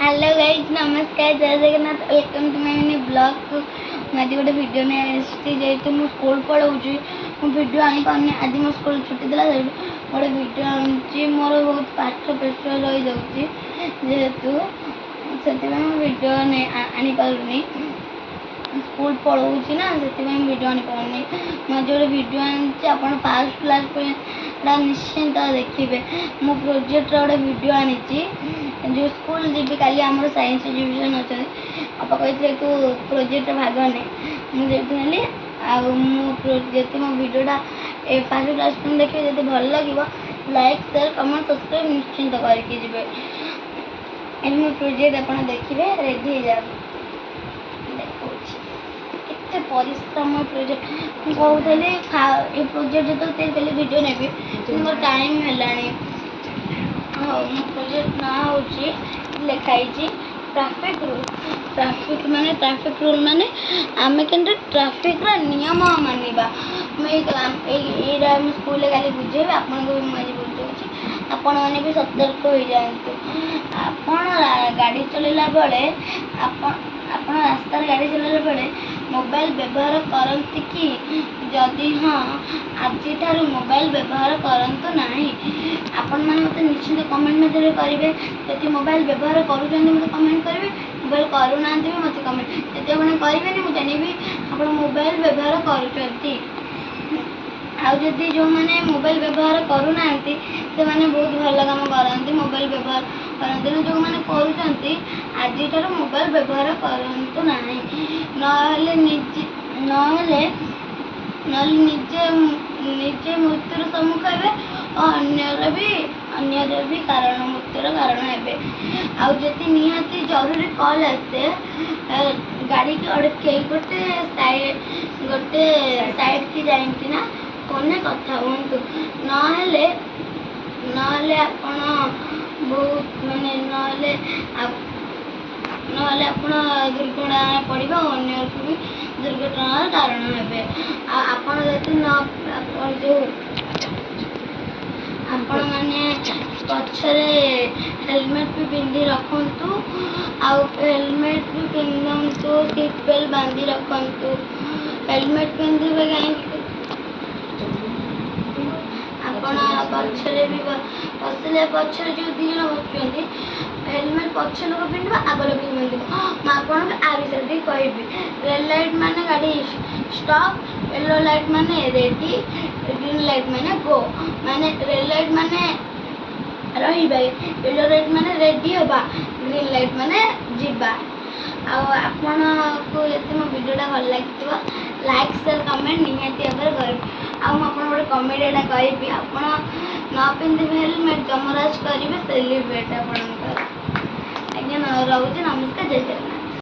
Hello guys नमस्कार जय Jagannath welcome to my mini blog को आज गोटे वीडियो में आसती जेहतु मुझे स्कूल पढ़ाऊँगी मो वीडियो आनी पानी आज मो स्कूल छुट्टी देला गोटे वीडियो आनी मोर बहुत पाठ प्रेसर रही जाऊँगी जेहेतु से वीडियो आनी पारूनी स्कूल पढ़ाऊँगी ना से वीडियो आनी पारूनी मैं जो वीडियो आनी आप फास्ट क्लास निश्चिंत देखिए मो प्रोजेक्ट गोटे वीडियो आनी जो स्कूल जी काली आम साइंस एजुकेशन अच्छा आप कही तू प्रोजेक्ट भाग ने मुझे आते मो वीडियोटा फास्ट क्लास देखिए जो भल लगे लाइक शेयर कमेंट सब्सक्राइब निश्चिंत करके जी मो प्रोजेक्ट आप देखिए रेडी हो जाए केते परिश्रम प्रोजेक्ट कहते ये प्रोजेक्ट जो पहले वीडियो नेबी मोर टाइम है हाँ मो प्रोजेक्ट ना हूँ लिखाई ट्रैफिक रूल माने आम के ट्रैफिक नियम मानवा मुझे स्कूल गाली बुझे आपको मुझे बुझे आपण मैंने भी सतर्क हो जातु गाड़ी चलैला बेले आप रास्तार गाड़ी चलैला बेले मोबाइल व्यवहार करती कि जदि हाँ आज मोबाइल व्यवहार करंतु नहीं आपण मैंने मत निश्चित कमेंट मध्य करेंगे जब मोबाइल व्यवहार करुँच मत कमेंट करेंगे मोबाइल करूना भी मत कमेंट जब आप करेंगे मुझे जानवी आप मोबाइल व्यवहार करुँच आदि जो मैंने मोबाइल व्यवहार करूना से मैंने बहुत भल काम करती मोबाइल व्यवहार करते जो मैंने करुँच आज मोबाइल व्यवहार करूँ ना निजे निजे मृत्युर सम्मुखीन हे अन्यर भी कारण मृत्युर कारण हे आदि निहाती जरूरी कॉल आसे गाड़ी की अड़के गोटे साइड की जाइना फोन कथा हूँ ना आपण बहुत माने ना आप दुर्घटना पड़ा अन्य भी दुर्घटनार कारण हे आपण जो आपण मैंने पछरे हेलमेट भी पिंधि रखु हेलमेट भी पिंधु सीट बेल्ट बांधि रखु हेलमेट पिंधे कहीं पछरे भी बसले पछरे जो दी जन बस हेलमेट पछ लोक पिंध आग लोक पिंध मुझे आ विषय कहि रेड लाइट माने गाड़ी स्टॉप येलो लाइट माने रेडी ग्रीन लाइट माने गो माने रेड लाइट माने रहिबा येलो लाइट माने रेडी होबा ग्रीन लाइट माने जीवा आपण को ये मो वीडियोटा भल लगे लाइक शेयर कमेंट निहाती भाव कर गोटे कमेडीटा करी आप न पिंधे हेलमेट जमराज करेंगे सेलिब्रेट आप रोचे नमस्कार जय जगन्नाथ।